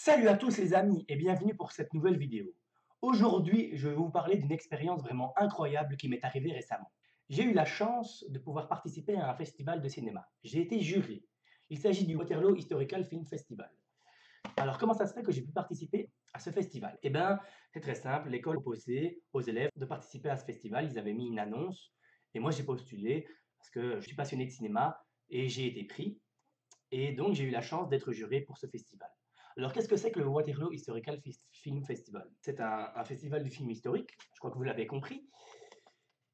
Salut à tous les amis et bienvenue pour cette nouvelle vidéo. Aujourd'hui, je vais vous parler d'une expérience vraiment incroyable qui m'est arrivée récemment. J'ai eu la chance de pouvoir participer à un festival de cinéma. J'ai été jury. Il s'agit du Waterloo Historical Film Festival. Alors comment ça se fait que j'ai pu participer à ce festival? Eh bien, c'est très simple, l'école proposait aux élèves de participer à ce festival, ils avaient mis une annonce et moi j'ai postulé parce que je suis passionné de cinéma et j'ai été pris. Et donc, j'ai eu la chance d'être juré pour ce festival. Alors, qu'est-ce que c'est que le Waterloo Historical Film Festival? C'est un festival du film historique, je crois que vous l'avez compris,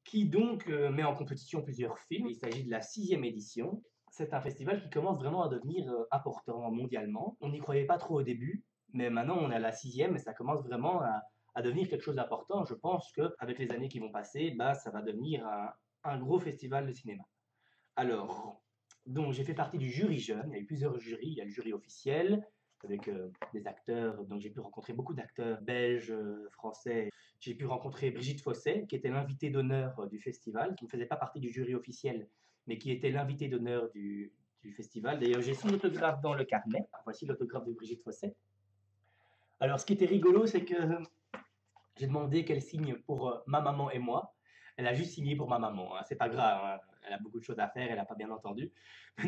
qui donc met en compétition plusieurs films. Il s'agit de la 6e édition. C'est un festival qui commence vraiment à devenir important mondialement. On n'y croyait pas trop au début, mais maintenant on est à la 6e et ça commence vraiment à devenir quelque chose d'important. Je pense qu'avec les années qui vont passer, bah, ça va devenir un gros festival de cinéma. Alors, donc j'ai fait partie du jury jeune, il y a eu plusieurs jurys, il y a le jury officiel, avec des acteurs, donc j'ai pu rencontrer beaucoup d'acteurs belges, français. J'ai pu rencontrer Brigitte Fosset, qui était l'invitée d'honneur du festival, qui ne faisait pas partie du jury officiel, mais qui était l'invitée d'honneur du festival. D'ailleurs, j'ai son autographe dans le carnet. Voici l'autographe de Brigitte Fosset. Alors, ce qui était rigolo, c'est que j'ai demandé qu'elle signe pour ma maman et moi. Elle a juste signé pour ma maman, hein. C'est pas grave, hein. Elle a beaucoup de choses à faire, elle n'a pas bien entendu.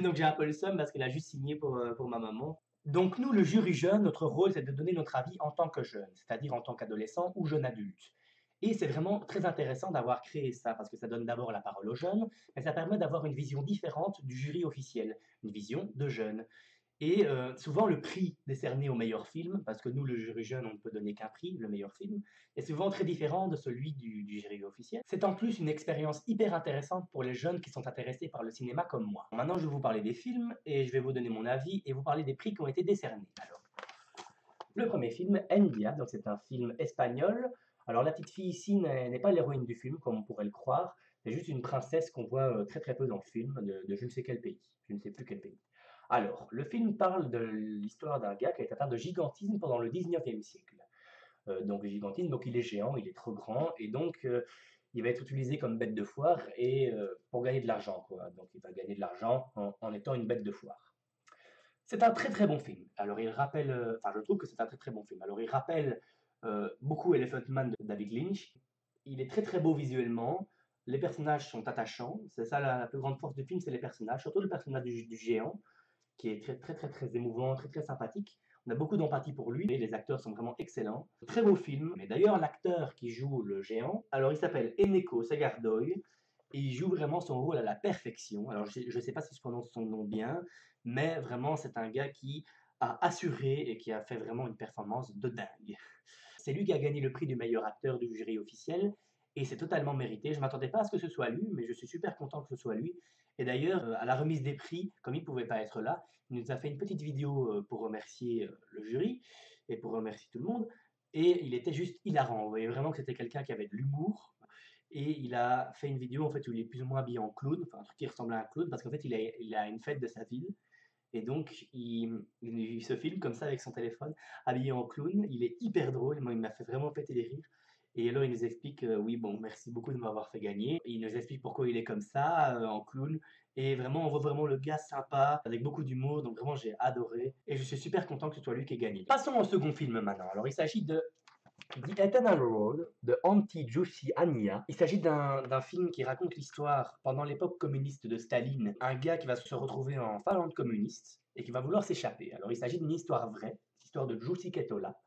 Donc j'ai un peu le seum parce qu'elle a juste signé pour ma maman. Donc nous, le jury jeune, notre rôle, c'est de donner notre avis en tant que jeune, c'est-à-dire en tant qu'adolescent ou jeune adulte. Et c'est vraiment très intéressant d'avoir créé ça, parce que ça donne d'abord la parole aux jeunes, mais ça permet d'avoir une vision différente du jury officiel, une vision de jeunes. Et souvent, le prix décerné au meilleur film, parce que nous, le jury jeune, on ne peut donner qu'un prix, le meilleur film, est souvent très différent de celui du jury officiel. C'est en plus une expérience hyper intéressante pour les jeunes qui sont intéressés par le cinéma comme moi. Maintenant, je vais vous parler des films et je vais vous donner mon avis et vous parler des prix qui ont été décernés. Alors, le premier film, Endia, donc c'est un film espagnol. Alors, la petite fille ici n'est pas l'héroïne du film, comme on pourrait le croire. C'est juste une princesse qu'on voit très très peu dans le film, de je ne sais quel pays. Je ne sais plus quel pays. Alors, le film parle de l'histoire d'un gars qui est atteint de gigantisme pendant le 19e siècle. Donc, le gigantisme, donc il est géant, il est trop grand, et donc il va être utilisé comme bête de foire et pour gagner de l'argent, quoi. Donc, il va gagner de l'argent en étant une bête de foire. C'est un très très bon film. Alors, il rappelle, enfin, je trouve que c'est un très très bon film. Alors, il rappelle beaucoup Elephant Man de David Lynch. Il est très très beau visuellement. Les personnages sont attachants. C'est ça la plus grande force du film, c'est les personnages, surtout le personnage du géant qui est très très très très émouvant, très très sympathique. On a beaucoup d'empathie pour lui et les acteurs sont vraiment excellents. Très beau film. Mais d'ailleurs, l'acteur qui joue le géant, alors il s'appelle Eneko Sagardoy et il joue vraiment son rôle à la perfection. Alors je ne sais pas si je prononce son nom bien, mais vraiment c'est un gars qui a assuré et qui a fait vraiment une performance de dingue. C'est lui qui a gagné le prix du meilleur acteur du jury officiel et c'est totalement mérité. Je ne m'attendais pas à ce que ce soit lui, mais je suis super content que ce soit lui. Et d'ailleurs, à la remise des prix, comme il ne pouvait pas être là, il nous a fait une petite vidéo pour remercier le jury et pour remercier tout le monde. Et il était juste hilarant. Vous voyez vraiment que c'était quelqu'un qui avait de l'humour. Et il a fait une vidéo en fait où il est plus ou moins habillé en clown, enfin un truc qui ressemble à un clown, parce qu'en fait il a une fête de sa ville. Et donc il se filme comme ça avec son téléphone, habillé en clown. Il est hyper drôle. Moi, il m'a fait vraiment péter des rires. Et alors, il nous explique, oui, bon, merci beaucoup de m'avoir fait gagner. Et il nous explique pourquoi il est comme ça, en clown. Et vraiment, on voit vraiment le gars sympa, avec beaucoup d'humour. Donc vraiment, j'ai adoré. Et je suis super content que ce soit lui qui ait gagné. Passons au second film maintenant. Alors, il s'agit de The Eternal Road de Antti Jussi Ania. Il s'agit d'un film qui raconte l'histoire pendant l'époque communiste de Staline. Un gars qui va se retrouver en Finlande communiste et qui va vouloir s'échapper. Alors, il s'agit d'une histoire vraie, l'histoire de Jussi Ketola.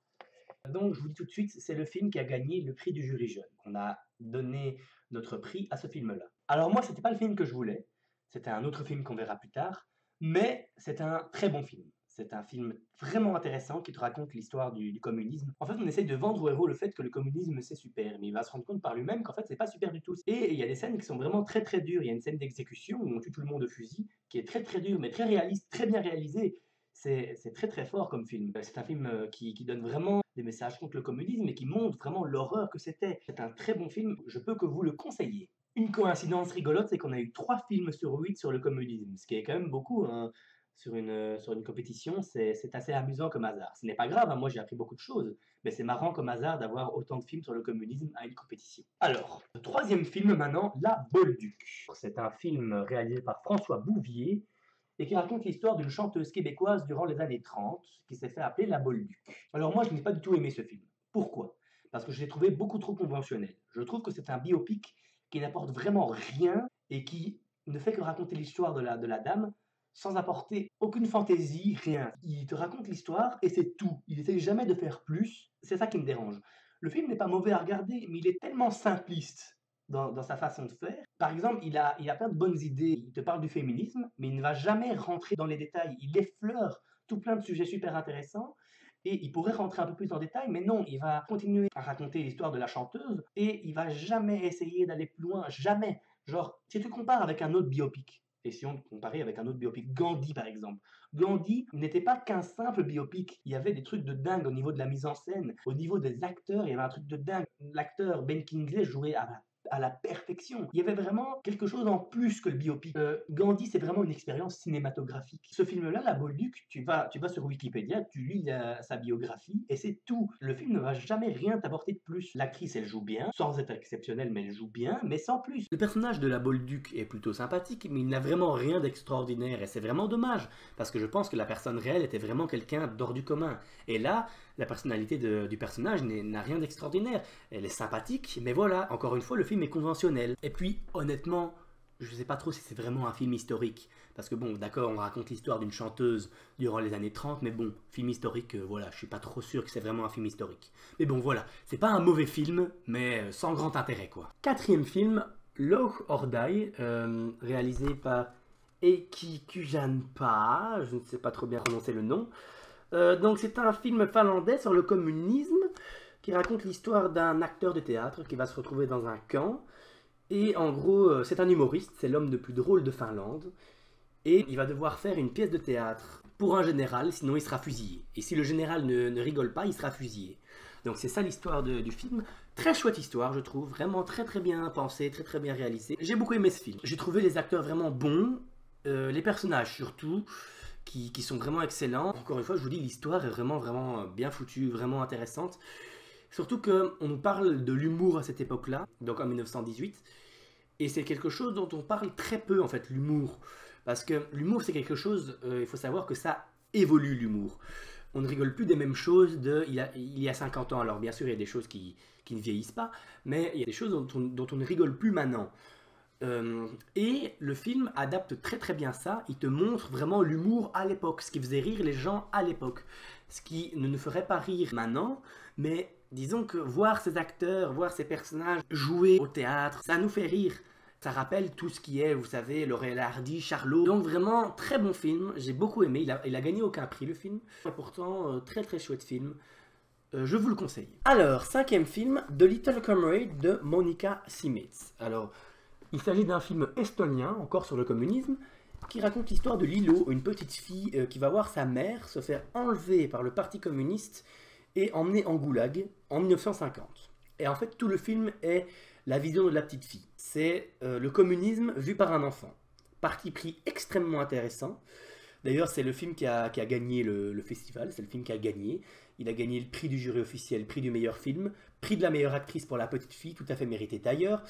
Donc, je vous dis tout de suite, c'est le film qui a gagné le prix du jury jeune. On a donné notre prix à ce film-là. Alors moi, c'était pas le film que je voulais. C'était un autre film qu'on verra plus tard. Mais c'est un très bon film. C'est un film vraiment intéressant qui te raconte l'histoire du communisme. En fait, on essaye de vendre au héros le fait que le communisme c'est super, mais il va se rendre compte par lui-même qu'en fait c'est pas super du tout. Et il y a des scènes qui sont vraiment très très dures. Il y a une scène d'exécution où on tue tout le monde au fusil, qui est très très dure, mais très réaliste, très bien réalisée. C'est très très fort comme film. C'est un film qui donne vraiment des messages contre le communisme et qui montre vraiment l'horreur que c'était. C'est un très bon film, je peux que vous le conseiller. Une coïncidence rigolote, c'est qu'on a eu 3 films sur 8 sur le communisme, ce qui est quand même beaucoup, hein. Sur une compétition, c'est assez amusant comme hasard. Ce n'est pas grave, hein, moi j'ai appris beaucoup de choses, mais c'est marrant comme hasard d'avoir autant de films sur le communisme à une compétition. Alors, le troisième film maintenant, La Bolduc. C'est un film réalisé par François Bouvier, et qui raconte l'histoire d'une chanteuse québécoise durant les années 30 qui s'est fait appeler la Bolduc. Alors moi, je n'ai pas du tout aimé ce film. Pourquoi? Parce que je l'ai trouvé beaucoup trop conventionnel. Je trouve que c'est un biopic qui n'apporte vraiment rien et qui ne fait que raconter l'histoire de la dame sans apporter aucune fantaisie, rien. Il te raconte l'histoire et c'est tout. Il essaye jamais de faire plus. C'est ça qui me dérange. Le film n'est pas mauvais à regarder, mais il est tellement simpliste dans sa façon de faire. Par exemple, il a plein de bonnes idées. Il te parle du féminisme, mais il ne va jamais rentrer dans les détails. Il effleure tout plein de sujets super intéressants. Et il pourrait rentrer un peu plus en détail, mais non, il va continuer à raconter l'histoire de la chanteuse et il va jamais essayer d'aller plus loin, jamais. Genre, si tu compares avec un autre biopic, et si on comparait avec un autre biopic, Gandhi par exemple, Gandhi n'était pas qu'un simple biopic, il y avait des trucs de dingue au niveau de la mise en scène, au niveau des acteurs, il y avait un truc de dingue. L'acteur Ben Kingsley jouait à la perfection. Il y avait vraiment quelque chose en plus que le biopic. Gandhi, c'est vraiment une expérience cinématographique. Ce film-là, La Bolduc, tu vas sur Wikipédia, tu lis sa biographie et c'est tout. Le film ne va jamais rien t'apporter de plus. L'actrice, elle joue bien, sans être exceptionnelle, mais elle joue bien, mais sans plus. Le personnage de la Bolduc est plutôt sympathique, mais il n'a vraiment rien d'extraordinaire et c'est vraiment dommage parce que je pense que la personne réelle était vraiment quelqu'un d'hors du commun. Et là, la personnalité du personnage n'a rien d'extraordinaire. Elle est sympathique, mais voilà, encore une fois, le film est conventionnel. Et puis, honnêtement, je ne sais pas trop si c'est vraiment un film historique. Parce que bon, d'accord, on raconte l'histoire d'une chanteuse durant les années 30, mais bon, film historique, voilà, je suis pas trop sûr que c'est vraiment un film historique. Mais bon, voilà, c'est pas un mauvais film, mais sans grand intérêt, quoi. Quatrième film, Loch Ordai, réalisé par Eiki Kujanpaa, je ne sais pas trop bien prononcer le nom. Donc c'est un film finlandais sur le communisme qui raconte l'histoire d'un acteur de théâtre qui va se retrouver dans un camp. Et en gros, c'est un humoriste, c'est l'homme le plus drôle de Finlande. Et il va devoir faire une pièce de théâtre pour un général, sinon il sera fusillé. Et si le général ne rigole pas, il sera fusillé. Donc c'est ça l'histoire du film. Très chouette histoire, je trouve. Vraiment très bien pensée, très bien réalisée. J'ai beaucoup aimé ce film. J'ai trouvé les acteurs vraiment bons, les personnages surtout, qui sont vraiment excellents. Encore une fois, je vous dis, l'histoire est vraiment bien foutue, vraiment intéressante. Surtout qu'on nous parle de l'humour à cette époque-là, donc en 1918. Et c'est quelque chose dont on parle très peu, en fait, l'humour. Parce que l'humour, c'est quelque chose, il faut savoir que ça évolue, l'humour. On ne rigole plus des mêmes choses il y a 50 ans. Alors bien sûr, il y a des choses qui ne vieillissent pas, mais il y a des choses dont on ne rigole plus maintenant. Et le film adapte très bien ça. Il te montre vraiment l'humour à l'époque, ce qui faisait rire les gens à l'époque. Ce qui ne nous ferait pas rire maintenant, mais disons que voir ces acteurs, voir ces personnages jouer au théâtre, ça nous fait rire. Ça rappelle tout ce qui est, vous savez, Laurel Hardy, Charlot. Donc vraiment, très bon film, j'ai beaucoup aimé. Il a gagné aucun prix, le film. Et pourtant, très chouette film. Je vous le conseille. Alors, cinquième film, The Little Comrade de Monica Simic. Alors, il s'agit d'un film estonien, encore sur le communisme, qui raconte l'histoire de Lilo, une petite fille qui va voir sa mère se faire enlever par le parti communiste et emmenée en goulag en 1950. Et en fait, tout le film est la vision de la petite fille. C'est le communisme vu par un enfant. Parti pris extrêmement intéressant. D'ailleurs, c'est le film qui a gagné le festival, c'est le film qui a gagné. Il a gagné le prix du jury officiel, prix du meilleur film, prix de la meilleure actrice pour la petite fille, tout à fait mérité d'ailleurs,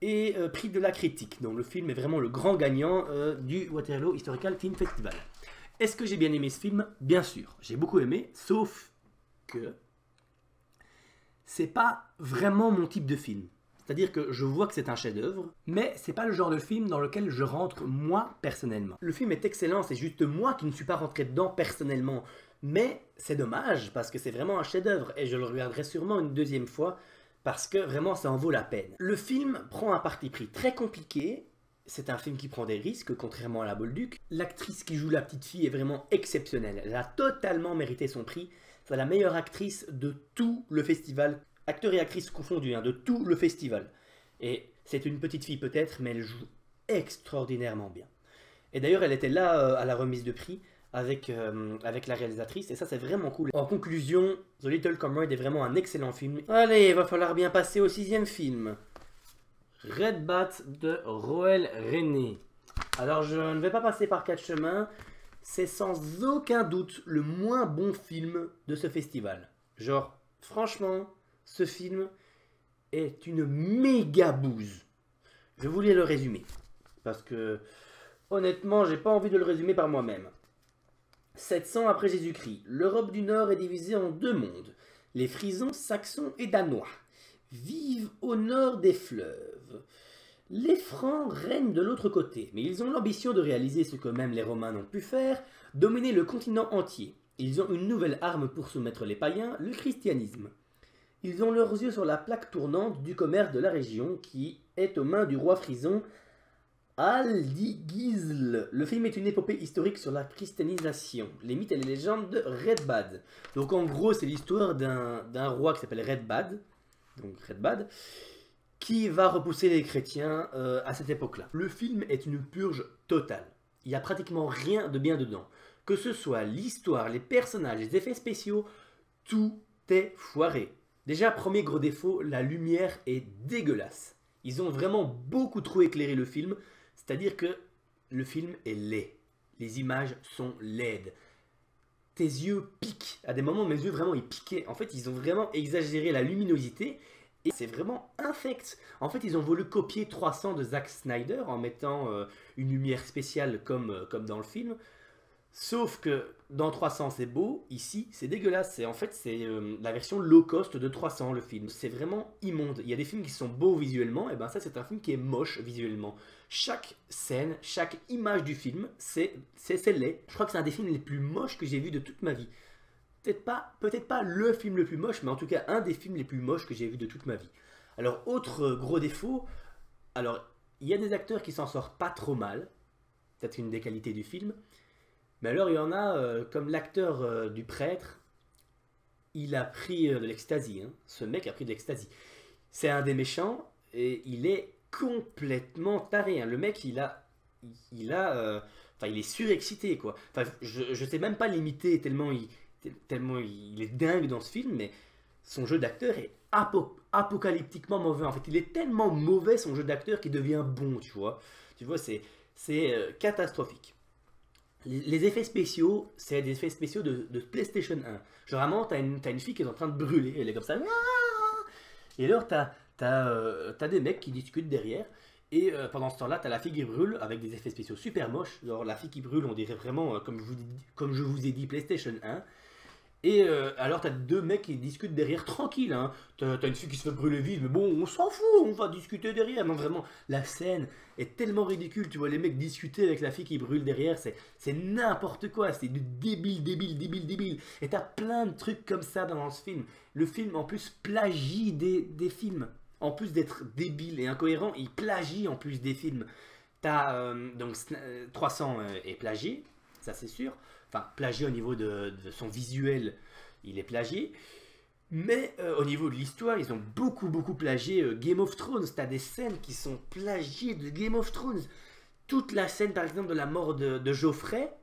et prix de la critique. Donc le film est vraiment le grand gagnant du Waterloo Historical Film Festival. Est-ce que j'ai bien aimé ce film? Bien sûr, j'ai beaucoup aimé, sauf que c'est pas vraiment mon type de film. C'est-à-dire que je vois que c'est un chef-d'œuvre, mais c'est pas le genre de film dans lequel je rentre moi personnellement. Le film est excellent, c'est juste moi qui ne suis pas rentré dedans personnellement. Mais c'est dommage parce que c'est vraiment un chef-d'œuvre et je le regarderai sûrement une deuxième fois parce que vraiment ça en vaut la peine. Le film prend un parti pris très compliqué. C'est un film qui prend des risques, contrairement à La Bolduc. L'actrice qui joue la petite fille est vraiment exceptionnelle. Elle a totalement mérité son prix. C'est la meilleure actrice de tout le festival. Acteur et actrice confondus, hein, de tout le festival. Et c'est une petite fille peut-être, mais elle joue extraordinairement bien. Et d'ailleurs, elle était là à la remise de prix avec la réalisatrice, et ça c'est vraiment cool. En conclusion, The Little Comrade est vraiment un excellent film. Allez, il va falloir bien passer au sixième film. Red Bat de Roel René. Alors je ne vais pas passer par quatre chemins, c'est sans aucun doute le moins bon film de ce festival. Genre, franchement, ce film est une méga bouse. Je voulais le résumer, parce que Honnêtement, j'ai pas envie de le résumer par moi-même. 700 après Jésus-Christ, l'Europe du Nord est divisée en deux mondes, les Frisons, Saxons et Danois. Vivent au nord des fleuves. Les Francs règnent de l'autre côté, mais ils ont l'ambition de réaliser ce que même les Romains n'ont pu faire, dominer le continent entier. Ils ont une nouvelle arme pour soumettre les païens, le christianisme. Ils ont leurs yeux sur la plaque tournante du commerce de la région qui est aux mains du roi frison Aldigizl. Le film est une épopée historique sur la christianisation, les mythes et les légendes de Redbad. Donc en gros, c'est l'histoire d'un roi qui s'appelle Redbad, qui va repousser les chrétiens à cette époque-là. Le film est une purge totale. Il n'y a pratiquement rien de bien dedans. Que ce soit l'histoire, les personnages, les effets spéciaux, tout est foiré. Déjà, premier gros défaut, la lumière est dégueulasse. Ils ont vraiment beaucoup trop éclairé le film, c'est-à-dire que le film est laid. Les images sont laides. Tes yeux piquent. À des moments, mes yeux vraiment ils piquaient. En fait, ils ont vraiment exagéré la luminosité et c'est vraiment infect. En fait, ils ont voulu copier 300 de Zack Snyder en mettant une lumière spéciale comme dans le film. Sauf que dans 300 c'est beau, ici c'est dégueulasse. En fait c'est la version low cost de 300 le film. C'est vraiment immonde. Il y a des films qui sont beaux visuellement, et ben ça c'est un film qui est moche visuellement. Chaque scène, chaque image du film, c'est laid. Je crois que c'est un des films les plus moches que j'ai vu de toute ma vie. Peut-être pas le film le plus moche, mais en tout cas un des films les plus moches que j'ai vu de toute ma vie. Alors autre gros défaut, alors il y a des acteurs qui s'en sortent pas trop mal. Peut-être une des qualités du film. Mais alors il y en a, comme l'acteur du prêtre, il a pris de l'ecstasy. Hein. Ce mec a pris de l'ecstasy. C'est un des méchants et il est complètement taré. Hein. Le mec, il est surexcité quoi. Enfin, je sais même pas l'imiter tellement il est dingue dans ce film, mais son jeu d'acteur est apocalyptiquement mauvais. En fait, il est tellement mauvais son jeu d'acteur qu'il devient bon, tu vois. Tu vois, c'est catastrophique. Les effets spéciaux, c'est des effets spéciaux de PlayStation 1. Genre vraiment, t'as une fille qui est en train de brûler, elle est comme ça. Et alors, t'as des mecs qui discutent derrière. Et pendant ce temps-là, t'as la fille qui brûle avec des effets spéciaux super moches. Genre la fille qui brûle, on dirait vraiment, comme je vous ai dit, PlayStation 1. Et alors t'as deux mecs qui discutent derrière tranquille, hein. T'as une fille qui se fait brûler vive, mais bon, on s'en fout, on va discuter derrière. Non, vraiment, la scène est tellement ridicule. Tu vois les mecs discuter avec la fille qui brûle derrière, c'est n'importe quoi, c'est du débile. Et t'as plein de trucs comme ça dans ce film. Le film en plus plagie des films. En plus d'être débile et incohérent, il plagie en plus des films. T'as donc 300 est plagié, ça c'est sûr. Enfin, plagié au niveau de son visuel, il est plagié. Mais au niveau de l'histoire, ils ont beaucoup plagié Game of Thrones. T'as des scènes qui sont plagiées de Game of Thrones. Toute la scène, par exemple, de la mort de Joffrey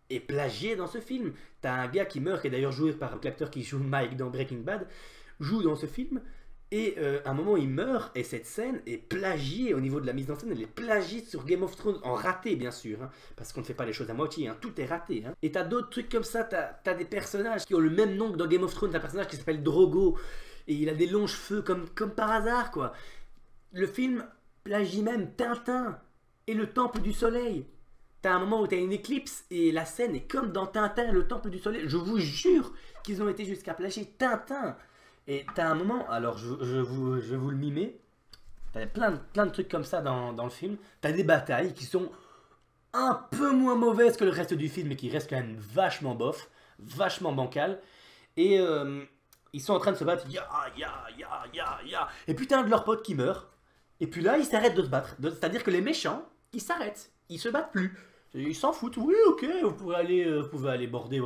est plagiée dans ce film. T'as un gars qui meurt, qui est d'ailleurs joué par l'acteur qui joue Mike dans Breaking Bad, joue dans ce film. Et à un moment, il meurt, et cette scène est plagiée au niveau de la mise en scène, elle est plagiée sur Game of Thrones, en raté bien sûr, hein, parce qu'on ne fait pas les choses à moitié, hein, tout est raté. Hein. Et t'as d'autres trucs comme ça, t'as des personnages qui ont le même nom que dans Game of Thrones, t'as un personnage qui s'appelle Drogo, et il a des longs cheveux comme par hasard, quoi. Le film plagie même Tintin et le Temple du Soleil. T'as un moment où t'as une éclipse, et la scène est comme dans Tintin et le Temple du Soleil. Je vous jure qu'ils ont été jusqu'à plagier Tintin. Et t'as un moment, alors je vais vous le mimer, t'as plein de trucs comme ça dans le film, t'as des batailles qui sont un peu moins mauvaises que le reste du film, mais qui restent quand même vachement bof, vachement bancal, et ils sont en train de se battre, et puis t'as un de leurs potes qui meurt, et puis là ils s'arrêtent de se battre, c'est-à-dire que les méchants, ils s'arrêtent, ils se battent plus. Ils s'en foutent, oui ok, vous pouvez aller border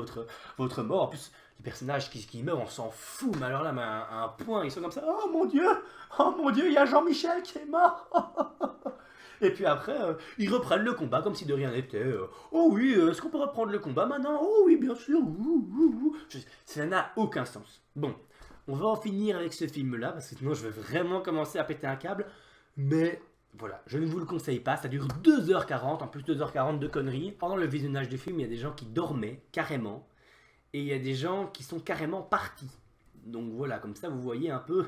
votre mort, en plus... Les personnages qui meurent, on s'en fout, mais alors là, à un point, ils sont comme ça, oh mon dieu, il y a Jean-Michel qui est mort. Et puis après, ils reprennent le combat comme si de rien n'était. Oh oui, est-ce qu'on peut reprendre le combat maintenant? Oh oui, bien sûr. Ça n'a aucun sens. Bon, on va en finir avec ce film-là, parce que sinon je vais vraiment commencer à péter un câble. Mais voilà, je ne vous le conseille pas, ça dure 2h40, en plus 2h40 de conneries. Pendant le visionnage du film, il y a des gens qui dormaient carrément. Et il y a des gens qui sont carrément partis. Donc voilà, comme ça vous voyez un peu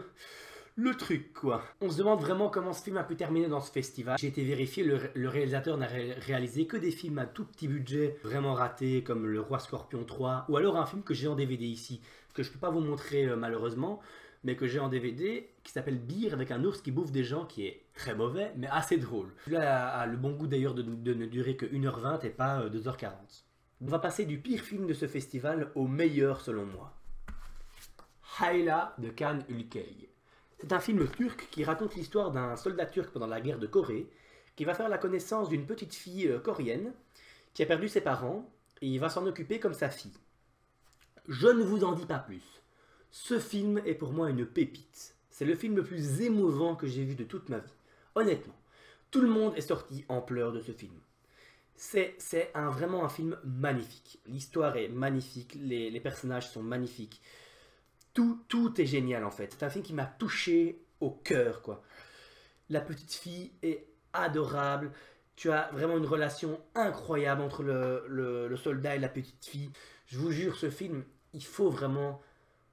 le truc quoi. On se demande vraiment comment ce film a pu terminer dans ce festival. J'ai été vérifié, le réalisateur n'a réalisé que des films à tout petit budget, vraiment ratés, comme Le Roi Scorpion 3, ou alors un film que j'ai en DVD ici, que je peux pas vous montrer malheureusement, mais que j'ai en DVD, qui s'appelle Beer, avec un ours qui bouffe des gens, qui est très mauvais, mais assez drôle. Celui-là a le bon goût d'ailleurs de ne durer que 1h20 et pas 2h40. On va passer du pire film de ce festival au meilleur selon moi. Hayla de Can Ülkey. C'est un film turc qui raconte l'histoire d'un soldat turc pendant la guerre de Corée, qui va faire la connaissance d'une petite fille coréenne, qui a perdu ses parents, et il va s'en occuper comme sa fille. Je ne vous en dis pas plus. Ce film est pour moi une pépite. C'est le film le plus émouvant que j'ai vu de toute ma vie. Honnêtement, tout le monde est sorti en pleurs de ce film. C'est vraiment un film magnifique. L'histoire est magnifique, les personnages sont magnifiques. Tout est génial en fait. C'est un film qui m'a touché au cœur quoi. La petite fille est adorable. Tu as vraiment une relation incroyable entre le soldat et la petite fille. Je vous jure, ce film, il faut vraiment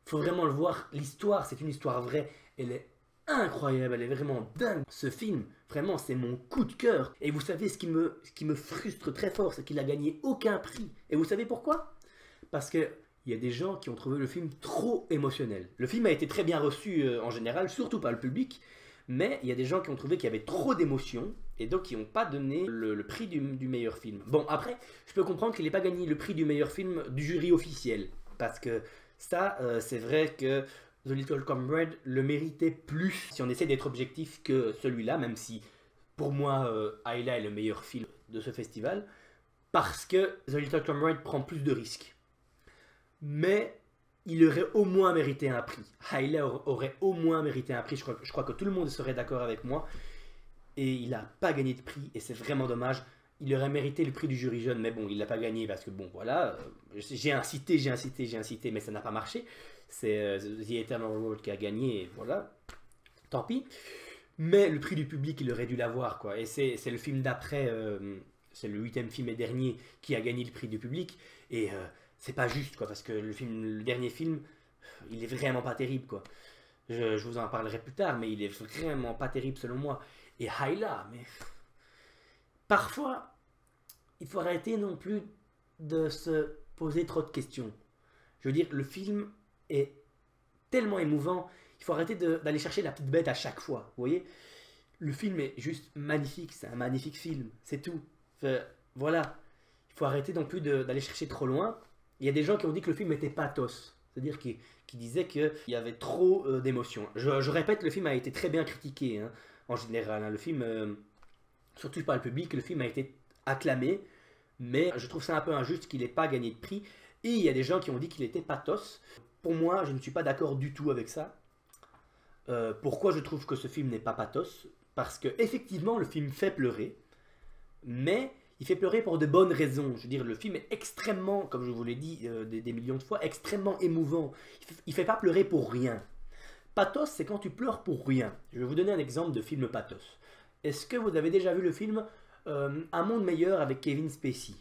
le voir. L'histoire, c'est une histoire vraie. Elle est incroyable, elle est vraiment dingue. Ce film, vraiment, c'est mon coup de cœur. Et vous savez, ce qui me frustre très fort, c'est qu'il a gagné aucun prix. Et vous savez pourquoi? Parce que il y a des gens qui ont trouvé le film trop émotionnel. Le film a été très bien reçu en général, surtout par le public, mais il y a des gens qui ont trouvé qu'il y avait trop d'émotions, et donc qui n'ont pas donné le prix du meilleur film. Bon, après, je peux comprendre qu'il n'ait pas gagné le prix du meilleur film du jury officiel, parce que ça, c'est vrai que The Little Comrade le méritait plus, si on essaie d'être objectif, que celui-là, même si, pour moi, Hayla est le meilleur film de ce festival, parce que The Little Comrade prend plus de risques. Mais il aurait au moins mérité un prix. Hayla aurait au moins mérité un prix. Je crois que tout le monde serait d'accord avec moi. Et il n'a pas gagné de prix. Et c'est vraiment dommage. Il aurait mérité le prix du jury jeune. Mais bon, il ne l'a pas gagné parce que bon, voilà. J'ai incité, mais ça n'a pas marché. C'est The Eternal World qui a gagné. Et voilà. Tant pis. Mais le prix du public, il aurait dû l'avoir, quoi. Et c'est le film d'après. C'est le 8e film et dernier qui a gagné le prix du public. Et c'est pas juste quoi, parce que le dernier film, il est vraiment pas terrible quoi. Je vous en parlerai plus tard, mais il est vraiment pas terrible selon moi. Et Hayla, mais parfois, il faut arrêter non plus de se poser trop de questions. Je veux dire, le film est tellement émouvant, il faut arrêter d'aller chercher la petite bête à chaque fois. Vous voyez, le film est juste magnifique, c'est un magnifique film, c'est tout. Voilà, il faut arrêter non plus d'aller chercher trop loin. Il y a des gens qui ont dit que le film était pathos, c'est-à-dire qui disaient qu'il y avait trop d'émotions. Je répète, le film a été très bien critiqué, hein, en général. Hein. Le film, surtout par le public, le film a été acclamé, mais je trouve ça un peu injuste qu'il n'ait pas gagné de prix. Et il y a des gens qui ont dit qu'il était pathos. Pour moi, je ne suis pas d'accord du tout avec ça. Pourquoi je trouve que ce film n'est pas pathos? Parce que effectivement, le film fait pleurer, mais il fait pleurer pour de bonnes raisons. Je veux dire, le film est extrêmement, comme je vous l'ai dit des millions de fois, extrêmement émouvant. Il ne fait pas pleurer pour rien. Pathos, c'est quand tu pleures pour rien. Je vais vous donner un exemple de film pathos. Est-ce que vous avez déjà vu le film Un monde meilleur avec Kevin Spacey?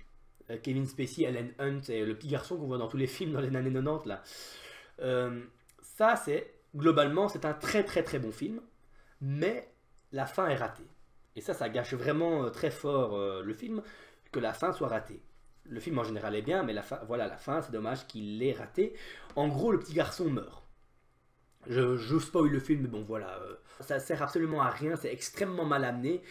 Kevin Spacey, Ellen Hunt et le petit garçon qu'on voit dans tous les films dans les années 90 là. Ça, globalement, c'est un très très très bon film, mais la fin est ratée. Et ça gâche vraiment très fort le film, que la fin soit ratée. Le film en général est bien, mais la fin, c'est dommage qu'il l'ait raté. En gros, le petit garçon meurt. Je spoil le film, mais bon voilà, ça sert absolument à rien, c'est extrêmement mal amené.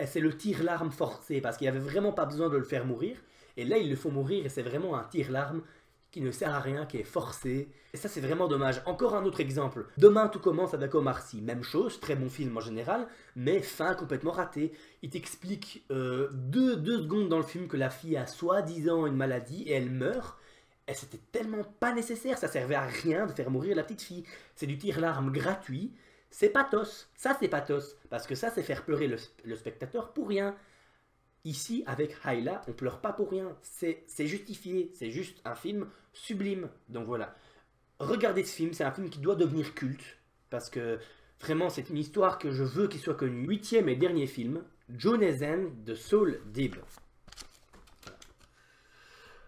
C'est le tire-larme forcé, parce qu'il n'y avait vraiment pas besoin de le faire mourir. Et là, ils le font mourir, et c'est vraiment un tire-larme qui ne sert à rien, qui est forcé. Et ça, c'est vraiment dommage. Encore un autre exemple. Demain, tout commence avec Omar Sy. Même chose, très bon film en général, mais fin complètement ratée. Il t'explique deux secondes dans le film que la fille a soi-disant une maladie et elle meurt. Et c'était tellement pas nécessaire, ça servait à rien de faire mourir la petite fille. C'est du tire-larme gratuit. C'est pathos. Ça, c'est pathos. Parce que ça, c'est faire pleurer le spectateur pour rien. Ici, avec Hayla, on pleure pas pour rien. C'est justifié. C'est juste un film sublime. Donc voilà. Regardez ce film. C'est un film qui doit devenir culte. Parce que vraiment, c'est une histoire que je veux qu'il soit connu. 8e et dernier film. Jonathan de Saul Deeb.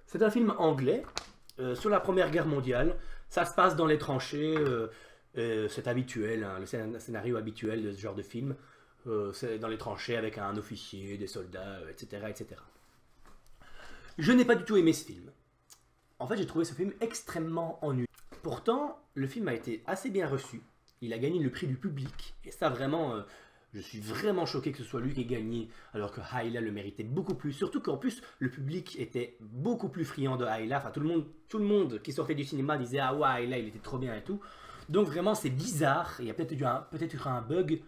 C'est un film anglais sur la Première Guerre mondiale. Ça se passe dans les tranchées. C'est habituel, hein, le scénario habituel de ce genre de film. C'est dans les tranchées avec un officier, des soldats, etc., etc. Je n'ai pas du tout aimé ce film. En fait, j'ai trouvé ce film extrêmement ennuyeux. Pourtant, le film a été assez bien reçu. Il a gagné le prix du public. Et ça, vraiment, je suis vraiment choqué que ce soit lui qui ait gagné, alors que Ayla le méritait beaucoup plus. Surtout qu'en plus, le public était beaucoup plus friand de Ayla. Enfin, tout le monde qui sortait du cinéma disait « Ah ouais, Ayla, il était trop bien et tout ». Donc vraiment, c'est bizarre. Il y a peut-être eu un bug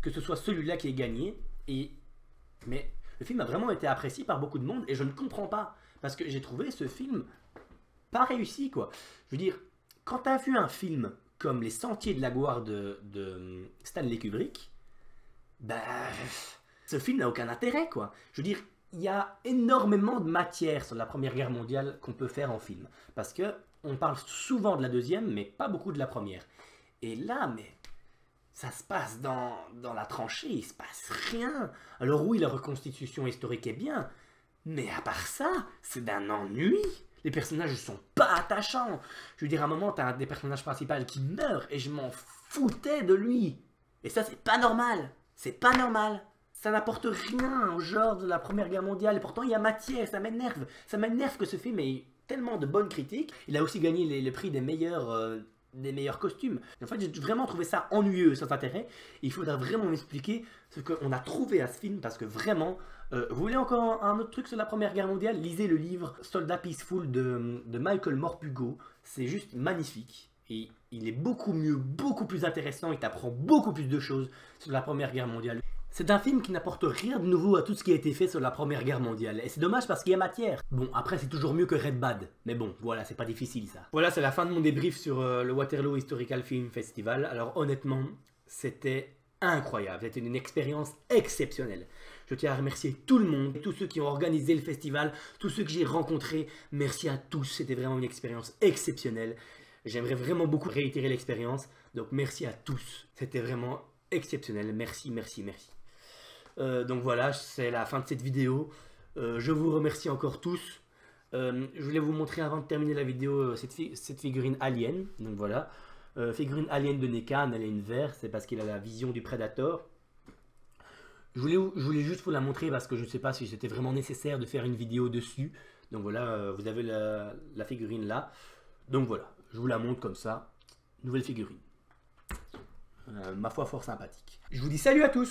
que ce soit celui-là qui ait gagné. Mais le film a vraiment été apprécié par beaucoup de monde et je ne comprends pas. Parce que j'ai trouvé ce film pas réussi, quoi. Je veux dire, quand tu as vu un film comme Les Sentiers de la Gloire de Stanley Kubrick, bah, ce film n'a aucun intérêt, quoi. Je veux dire, il y a énormément de matière sur la Première Guerre mondiale qu'on peut faire en film. Parce que on parle souvent de la deuxième, mais pas beaucoup de la première. Et là, mais ça se passe dans la tranchée, il se passe rien. Alors oui, la reconstitution historique est bien, mais à part ça, c'est d'un ennui. Les personnages ne sont pas attachants. Je veux dire, à un moment, tu as un des personnages principaux qui meurt et je m'en foutais de lui. Et ça, c'est pas normal. C'est pas normal. Ça n'apporte rien au genre de la Première Guerre mondiale. Et pourtant, il y a matière, ça m'énerve. Ça m'énerve que ce film ait tellement de bonnes critiques. Il a aussi gagné le prix des meilleurs costumes. En fait, j'ai vraiment trouvé ça ennuyeux, sans intérêt. Il faudra vraiment m'expliquer ce qu'on a trouvé à ce film, parce que vraiment, vous voulez encore un autre truc sur la Première Guerre mondiale? Lisez le livre Soldat Peaceful de Michael Morpurgo. C'est juste magnifique. Et il est beaucoup mieux, beaucoup plus intéressant. Il t'apprend beaucoup plus de choses sur la Première Guerre mondiale. C'est un film qui n'apporte rien de nouveau à tout ce qui a été fait sur la Première Guerre mondiale. Et c'est dommage parce qu'il y a matière. Bon, après c'est toujours mieux que Red Bad. Mais bon, voilà, c'est pas difficile ça. Voilà, c'est la fin de mon débrief sur le Waterloo Historical Film Festival. Alors honnêtement, c'était incroyable. C'était une expérience exceptionnelle. Je tiens à remercier tout le monde, tous ceux qui ont organisé le festival, tous ceux que j'ai rencontrés. Merci à tous, c'était vraiment une expérience exceptionnelle. J'aimerais vraiment beaucoup réitérer l'expérience. Donc merci à tous. C'était vraiment exceptionnel. Merci, merci, merci. Donc voilà, c'est la fin de cette vidéo. Je vous remercie encore tous. Je voulais vous montrer avant de terminer la vidéo cette figurine alien. Donc voilà, figurine alien de NECA, un alien vert, c'est parce qu'il a la vision du Predator. Je voulais juste vous la montrer parce que je ne sais pas si c'était vraiment nécessaire de faire une vidéo dessus. Donc voilà, vous avez la figurine là. Donc voilà, je vous la montre comme ça. Nouvelle figurine. Ma foi, fort sympathique. Je vous dis salut à tous!